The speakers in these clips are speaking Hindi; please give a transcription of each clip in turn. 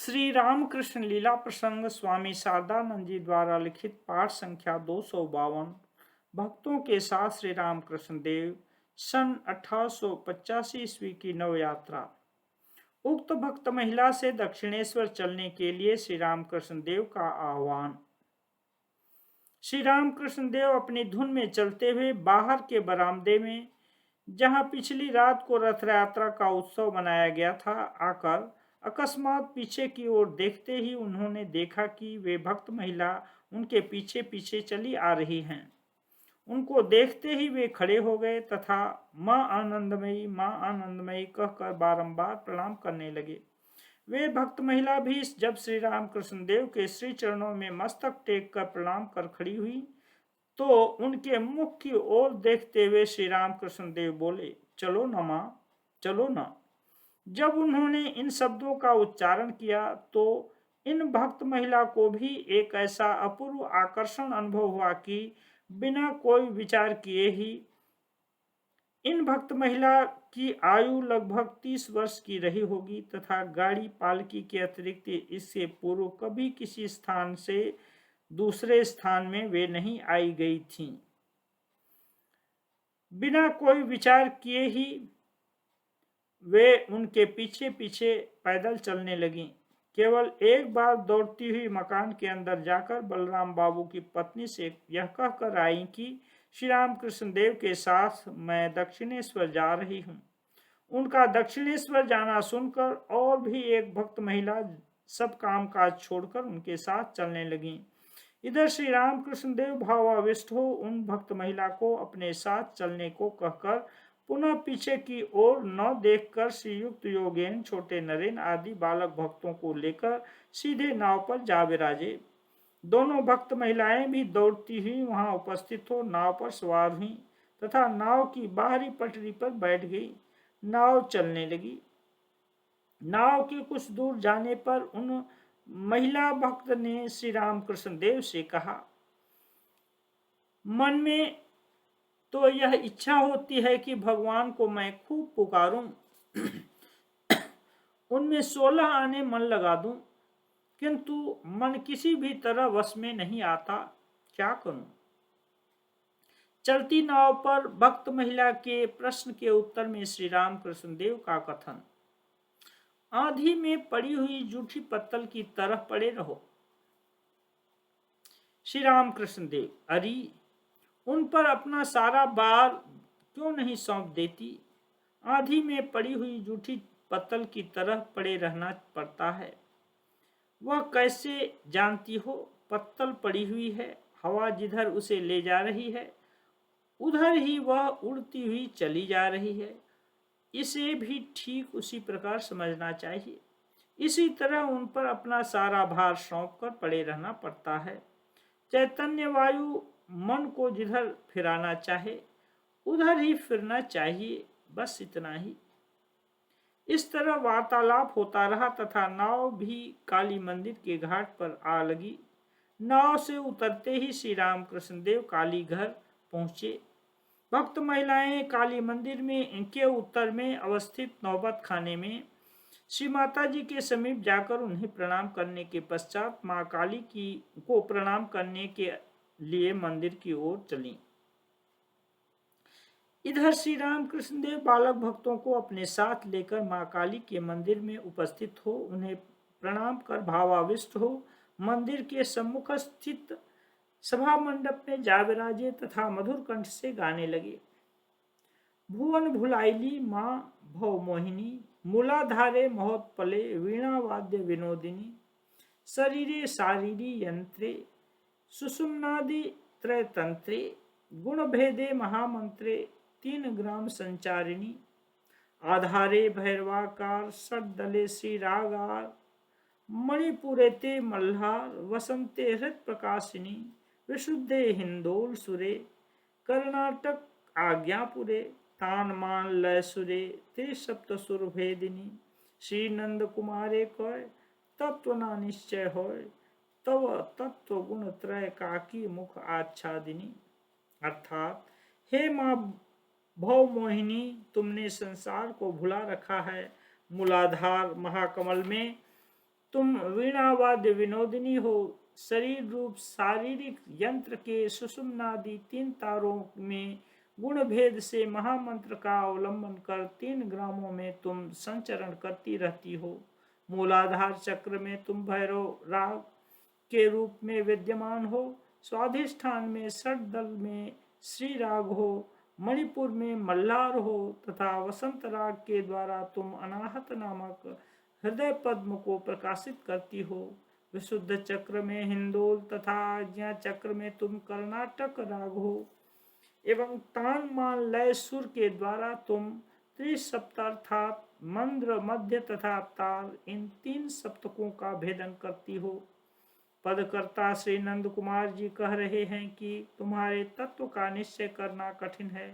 श्री रामकृष्ण लीला प्रसंग स्वामी शारदानंद जी द्वारा लिखित पाठ संख्या 252। भक्तों के साथ श्री रामकृष्ण देव सन 1885 ईस्वी की नव यात्रा। उक्त भक्त महिला से दक्षिणेश्वर चलने के लिए श्री रामकृष्ण देव का आह्वान। श्री रामकृष्ण देव अपनी धुन में चलते हुए बाहर के बरामदे में, जहां पिछली रात को रथ यात्रा का उत्सव मनाया गया था, आकर अकस्मात पीछे की ओर देखते ही उन्होंने देखा कि वे भक्त महिला उनके पीछे पीछे चली आ रही हैं। उनको देखते ही वे खड़े हो गए तथा मां आनंदमयी कहकर बारंबार प्रणाम करने लगे। वे भक्त महिला भी जब श्री रामकृष्ण देव के श्री चरणों में मस्तक टेक कर प्रणाम कर खड़ी हुई तो उनके मुख की ओर देखते हुए श्री रामकृष्ण देव बोले, चलो न मां, चलो न। जब उन्होंने इन शब्दों का उच्चारण किया तो इन भक्त महिला को भी एक ऐसा अपूर्व आकर्षण अनुभव हुआ कि बिना कोई विचार किए ही, इन भक्त महिला की आयु लगभग 30 वर्ष की रही होगी तथा गाड़ी पालकी के अतिरिक्त इससे पूर्व कभी किसी स्थान से दूसरे स्थान में वे नहीं आई गई थीं। बिना कोई विचार किए ही वे उनके पीछे पीछे पैदल चलने लगीं। केवल एक बार दौड़ती हुई मकान के अंदर जाकर बलराम बाबू की पत्नी से यह कहकर आई कि श्री रामकृष्ण देव के साथ मैं दक्षिणेश्वर जा रही हूँ। उनका दक्षिणेश्वर जाना सुनकर और भी एक भक्त महिला सब काम काज छोड़कर उनके साथ चलने लगी। इधर श्री रामकृष्ण देव भावाविष्ट हो उन भक्त महिला को अपने साथ चलने को कहकर पुनः पीछे की ओर न देखकर श्रीयुक्त योगेन, छोटे नरेन आदि बालक भक्तों को लेकर सीधे नाव पर जा विराजे। दोनों भक्त महिलाएं भी दौड़ती हुई वहां उपस्थित हो नाव पर सवार हुई तथा नाव की बाहरी पटरी पर बैठ गई। नाव चलने लगी। नाव के कुछ दूर जाने पर उन महिला भक्त ने श्री रामकृष्ण देव से कहा, मन में तो यह इच्छा होती है कि भगवान को मैं खूब पुकारूं, उनमें 16 आने मन लगा दूं, किंतु मन किसी भी तरह वश में नहीं आता, क्या करूं। चलती नाव पर भक्त महिला के प्रश्न के उत्तर में श्री रामकृष्ण देव का कथन, आंधी में पड़ी हुई जूठी पत्तल की तरह पड़े रहो। श्री रामकृष्ण देव, अरे उन पर अपना सारा बार क्यों नहीं सौंप देती। आंधी में पड़ी हुई जूठी पत्तल की तरह पड़े रहना पड़ता है। वह कैसे जानती हो, पत्तल पड़ी हुई है, हवा जिधर उसे ले जा रही है उधर ही वह उड़ती हुई चली जा रही है। इसे भी ठीक उसी प्रकार समझना चाहिए। इसी तरह उन पर अपना सारा भार सौंप कर पड़े रहना पड़ता है। चैतन्य वायु मन को जिधर फिराना चाहे उधर ही फिरना चाहिए, बस इतना ही। इस तरह वार्तालाप होता रहा तथा नाव भी काली मंदिर के घाट पर आ लगी। नाव से उतरते ही श्री रामकृष्ण देव काली घर पहुंचे। भक्त महिलाएं काली मंदिर में इनके उत्तर में अवस्थित नौबत खाने में श्री माता जी के समीप जाकर उन्हें प्रणाम करने के पश्चात मां काली की को प्रणाम करने के लिए मंदिर की ओर चली। इधर श्री रामकृष्ण देव बालक भक्तों को अपने साथ लेकर मां काली के मंदिर में उपस्थित हो उन्हें प्रणाम कर भावाविष्ट हो मंदिर के सम्मुख स्थित सभा मंडप में जा विराजे तथा मधुर कंठ से गाने लगे। भुवन भुलाइली मां भव मोहिनी, मूलाधारे महोत्पले वीणा वाद्य विनोदिनी, शरीरे शारीरी यंत्रे सुषुम्नादि त्रयतंत्रे, गुण भेदे महामंत्रे 3 ग्राम संचारिणी, आधारे भैरवाकार षड्दले श्री रागार, मणिपुरेते मल्हार वसंते हृत प्रकाशिनी, विशुद्धे हिंदोल सुरे कर्नाटक आज्ञापुरे, तान मान लय सुरे त्रिसप्त सुर भेदिनी, श्री नंद कुमारे कय तत्व ना निश्चय होय, तव तत्व गुण त्रय काकी मुख आच्छादिनी। अर्थात, हे मां भव मोहिनी, तुमने संसार को भुला रखा है। मूलाधार महाकमल में तुम वीणावाद्य विनोदिनी हो। शरीर रूप शारीरिक यंत्र के सुषुम्नादि 3 तारों में गुण भेद से महामंत्र का अवलंबन कर 3 ग्रामों में तुम संचरण करती रहती हो। मूलाधार चक्र में तुम भैरव राग के रूप में विद्यमान हो। स्वाधिष्ठान में षट दल में श्री राग हो। मणिपुर में मल्लार हो तथा वसंत राग के द्वारा तुम अनाहत नामक हृदय पद्म को प्रकाशित करती हो। विशुद्ध चक्र में हिंदोल तथा आज्ञा चक्र में तुम कर्नाटक राग हो एवं तान मान लय सुर के द्वारा तुम त्रिसप्त अर्थात मंद्र मध्य तथा ताल इन 3 सप्तकों का भेदन करती हो। पदकर्ता श्री नंद कुमार जी कह रहे हैं कि तुम्हारे तत्व का निश्चय करना कठिन है।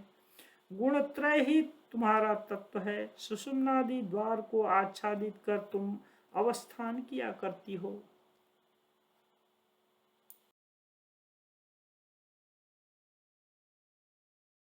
गुणत्रय ही तुम्हारा तत्व है। सुषुम्नादि द्वार को आच्छादित कर तुम अवस्थान किया करती हो।